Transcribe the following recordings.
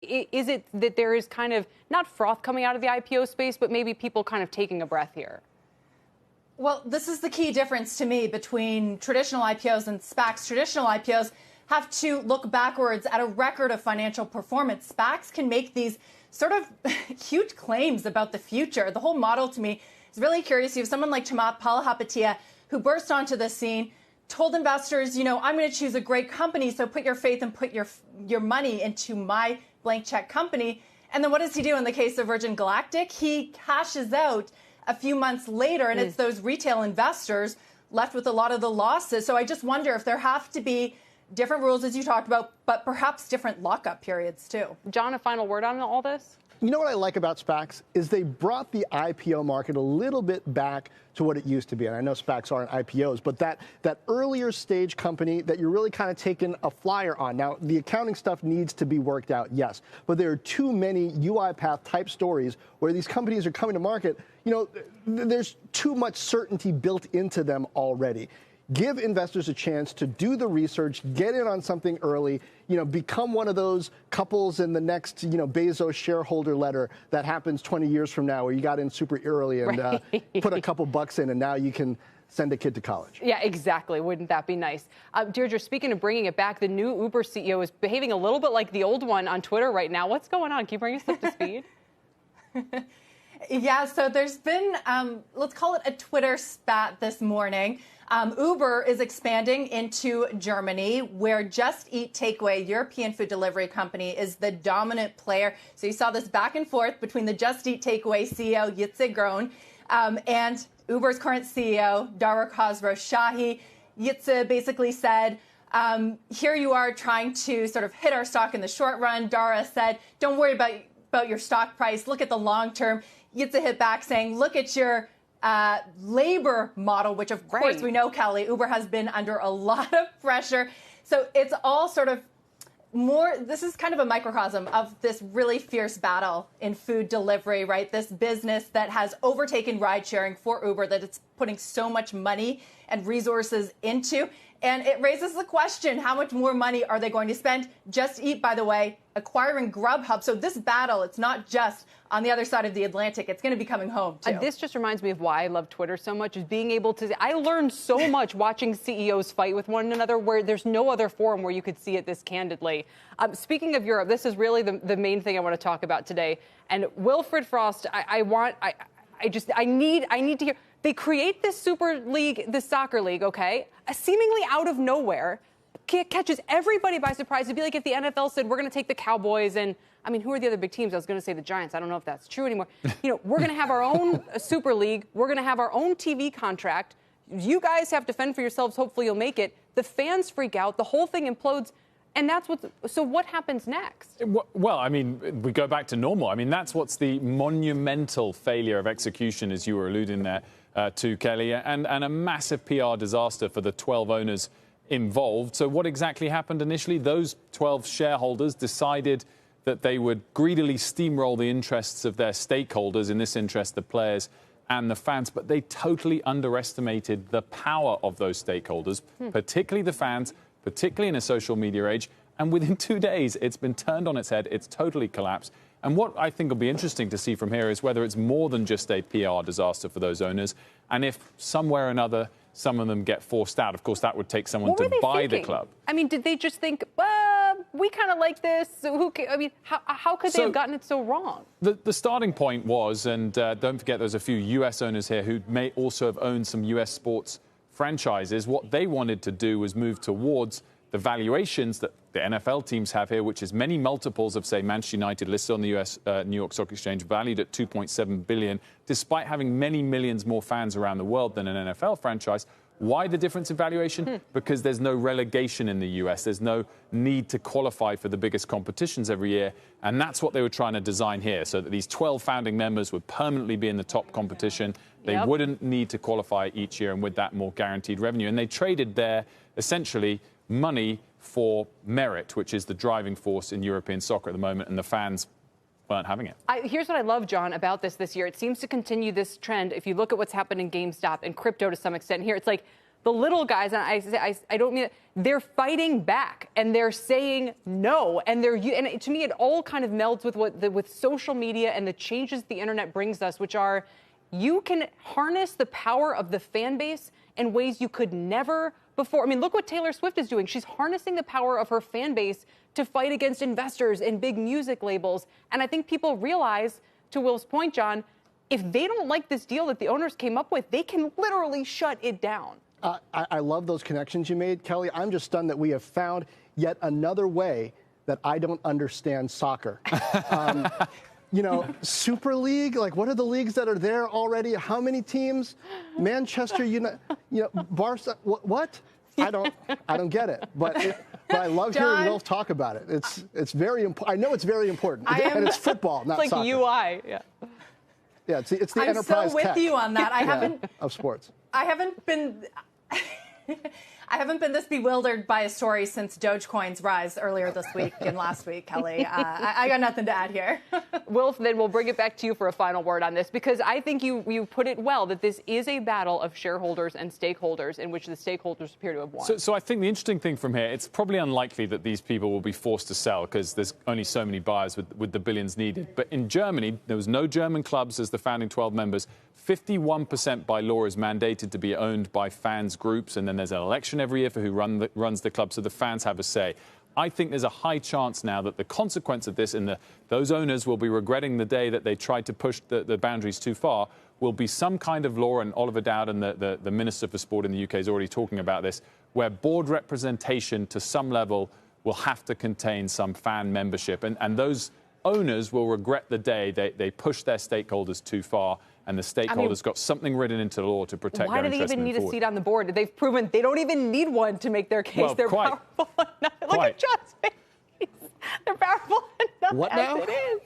Is it that there is kind of not froth coming out of the IPO space, but maybe people kind of taking a breath here? Well, this is the key difference to me between traditional IPOs and SPACs. Traditional IPOs have to look backwards at a record of financial performance. SPACs can make these sort of huge claims about the future. The whole model to me is really curious. You have someone like Chamath Palihapitiya who burst onto the scene, told investors, I'm going to choose a great company, so put your faith and put your money into my blank check company. And then what does he do in the case of Virgin Galactic? He cashes out a few months later, and it's those retail investors left with a lot of the losses. So I just wonder if there have to be different rules, as you talked about, but perhaps different lockup periods, too. John, a final word on all this? You know what I like about SPACs is they brought the IPO market a little bit back to what it used to be. And I know SPACs aren't IPOs, but that earlier stage company that you're really kind of taking a flyer on. Now, the accounting stuff needs to be worked out, yes. But there are too many UiPath type stories where these companies are coming to market. There's too much certainty built into them already. Give investors a chance to do the research, get in on something early, become one of those couples in the next, Bezos shareholder letter that happens 20 years from now where you got in super early and put a couple bucks in and now you can send a kid to college. Yeah, exactly. Wouldn't that be nice? Deirdre, speaking of bringing it back, the new Uber CEO is behaving a little bit like the old one on Twitter right now. What's going on? Can you bring us up to speed? Yeah, so there's been, let's call it a Twitter spat this morning. Uber is expanding into Germany, where Just Eat Takeaway, European food delivery company, is the dominant player. So you saw this back and forth between the Just Eat Takeaway CEO, Jitse Groen, and Uber's current CEO, Dara Khosrowshahi. Jitse basically said, here you are trying to sort of hit our stock in the short run. Dara said, don't worry about your stock price. Look at the long term. Jitse hit back saying, look at your labor model, which of course we know, Kelly, Uber has been under a lot of pressure. So it's all sort of this is kind of a microcosm of this really fierce battle in food delivery, right? This business that has overtaken ride sharing for Uber, that it's putting so much money and resources into. And it raises the question, how much more money are they going to spend? Just Eat, by the way, acquiring Grubhub. So this battle, it's not just on the other side of the Atlantic. It's going to be coming home, too. This just reminds me of why I love Twitter so much, is being able to... I learned so much watching CEOs fight with one another, where there's no other forum where you could see it this candidly. Speaking of Europe, this is really the main thing I want to talk about today. And Wilfred Frost, I need to hear... They create this super league, this soccer league, okay, seemingly out of nowhere, catches everybody by surprise. It'd be like if the NFL said, we're going to take the Cowboys and, who are the other big teams? I was going to say the Giants. I don't know if that's true anymore. We're going to have our own super league. We're going to have our own TV contract. You guys have to fend for yourselves. Hopefully you'll make it. The fans freak out. The whole thing implodes. And so what happens next? Well, we go back to normal. That's what's the monumental failure of execution, as you were alluding there to, Kelly, and a massive PR disaster for the 12 owners involved. So what exactly happened initially? Those 12 shareholders decided that they would greedily steamroll the interests of their stakeholders, in this interest, the players and the fans, but they totally underestimated the power of those stakeholders, particularly the fans, particularly in a social media age. And within 2 days, it's been turned on its head. It's totally collapsed. And what I think will be interesting to see from here is whether it's more than just a PR disaster for those owners. And if somewhere or another, some of them get forced out. Of course, that would take someone to buy the club. Did they just think, well, we kind of like this? So how could they have gotten it so wrong? The starting point was, and don't forget there's a few U.S. owners here who may also have owned some U.S. sports franchises. What they wanted to do was move towards the valuations that the NFL teams have here, which is many multiples of, say, Manchester United, listed on the U.S. New York Stock Exchange, valued at $2.7 billion, despite having many millions more fans around the world than an NFL franchise. Why the difference in valuation? Because there's no relegation in the U.S. There's no need to qualify for the biggest competitions every year. And that's what they were trying to design here, so that these 12 founding members would permanently be in the top competition. They wouldn't need to qualify each year, and with that, more guaranteed revenue. And they traded their, essentially, money for merit, which is the driving force in European soccer at the moment, and the fans weren't having it. Here's what I love, John, about this year. It seems to continue this trend. If you look at what's happened in GameStop and crypto to some extent here, it's like the little guys, and I don't mean it, they're fighting back and they're saying no. And to me, it all kind of melds with with social media and the changes the internet brings us, which are you can harness the power of the fan base in ways you could never before. I mean, look what Taylor Swift is doing. She's harnessing the power of her fan base to fight against investors and big music labels. And I think people realize, to Will's point, John, if they don't like this deal that the owners came up with, they can literally shut it down. I love those connections you made, Kelly. I'm just stunned that we have found yet another way that I don't understand soccer. You know, Super League, like what are the leagues that are there already? How many teams? Manchester, Barca, what? I don't get it. But I love hearing Will talk about it. It's very important. I know it's very important. And it's football, not like soccer. UI, yeah. Yeah, it's the I'm enterprise so with tech, you on that. of sports. I haven't been this bewildered by a story since Dogecoin's rise earlier this week and last week, Kelly. I got nothing to add here. Wilf, then we'll bring it back to you for a final word on this, because I think you put it well that this is a battle of shareholders and stakeholders in which the stakeholders appear to have won. So I think the interesting thing from here, it's probably unlikely that these people will be forced to sell because there's only so many buyers with the billions needed. But in Germany, there was no German clubs as the founding 12 members. 51% by law is mandated to be owned by fans groups, and then there's an election every year for who runs the club, so the fans have a say. I think there's a high chance now that the consequence of this, and those owners will be regretting the day that they tried to push the boundaries too far, will be some kind of law, and Oliver Dowden, the Minister for Sport in the UK, is already talking about this, where board representation to some level will have to contain some fan membership. And those owners will regret the day they pushed their stakeholders too far, and the stakeholders got something written into the law to protect their interests. Why do they even need a seat on the board? They've proven they don't even need one to make their case. Well, They're powerful enough. Look at John's face. They're powerful enough what as now? it is.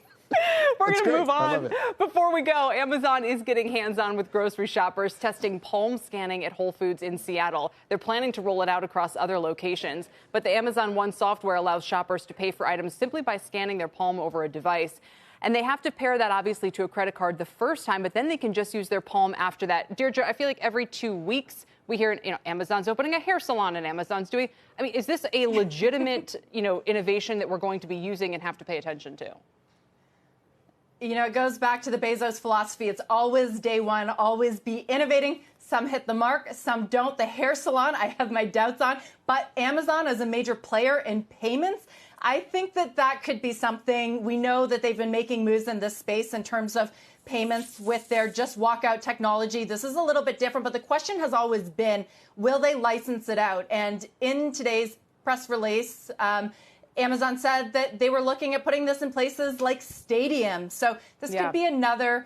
We're going to move on. Before we go, Amazon is getting hands-on with grocery shoppers, testing palm scanning at Whole Foods in Seattle. They're planning to roll it out across other locations. But the Amazon One software allows shoppers to pay for items simply by scanning their palm over a device. And they have to pair that, obviously, to a credit card the first time, but then they can just use their palm after that. Deirdre, I feel like every 2 weeks we hear, Amazon's opening a hair salon and Amazon's doing. I mean, is this a legitimate, innovation that we're going to be using and have to pay attention to? It goes back to the Bezos philosophy. It's always day one, always be innovating. Some hit the mark, some don't. The hair salon, I have my doubts on. But Amazon, as a major player in payments, I think that could be something. We know that they've been making moves in this space in terms of payments with their just walkout technology. This is a little bit different, but the question has always been, will they license it out? And in today's press release, Amazon said that they were looking at putting this in places like stadiums. So this could be another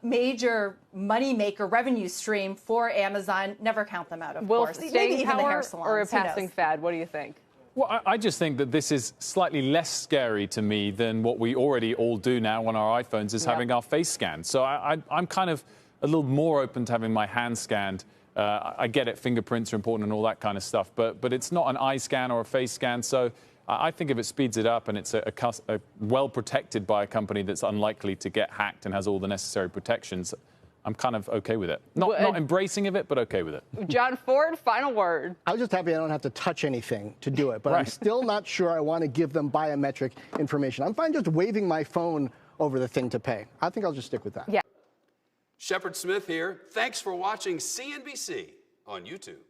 major moneymaker revenue stream for Amazon. Never count them out, of course. Maybe even the hair salons, or a passing fad? What do you think? Well, I just think that this is slightly less scary to me than what we already all do now on our iPhones, is having our face scanned. So I'm kind of a little more open to having my hand scanned. I get it, fingerprints are important and all that kind of stuff, but it's not an eye scan or a face scan. So I think if it speeds it up and it's well protected by a company that's unlikely to get hacked and has all the necessary protections, I'm kind of okay with it. Not embracing of it, but okay with it. John Ford, final word. I was just happy I don't have to touch anything to do it, but I'm still not sure I want to give them biometric information. I'm fine just waving my phone over the thing to pay. I think I'll just stick with that. Yeah. Shepard Smith here. Thanks for watching CNBC on YouTube.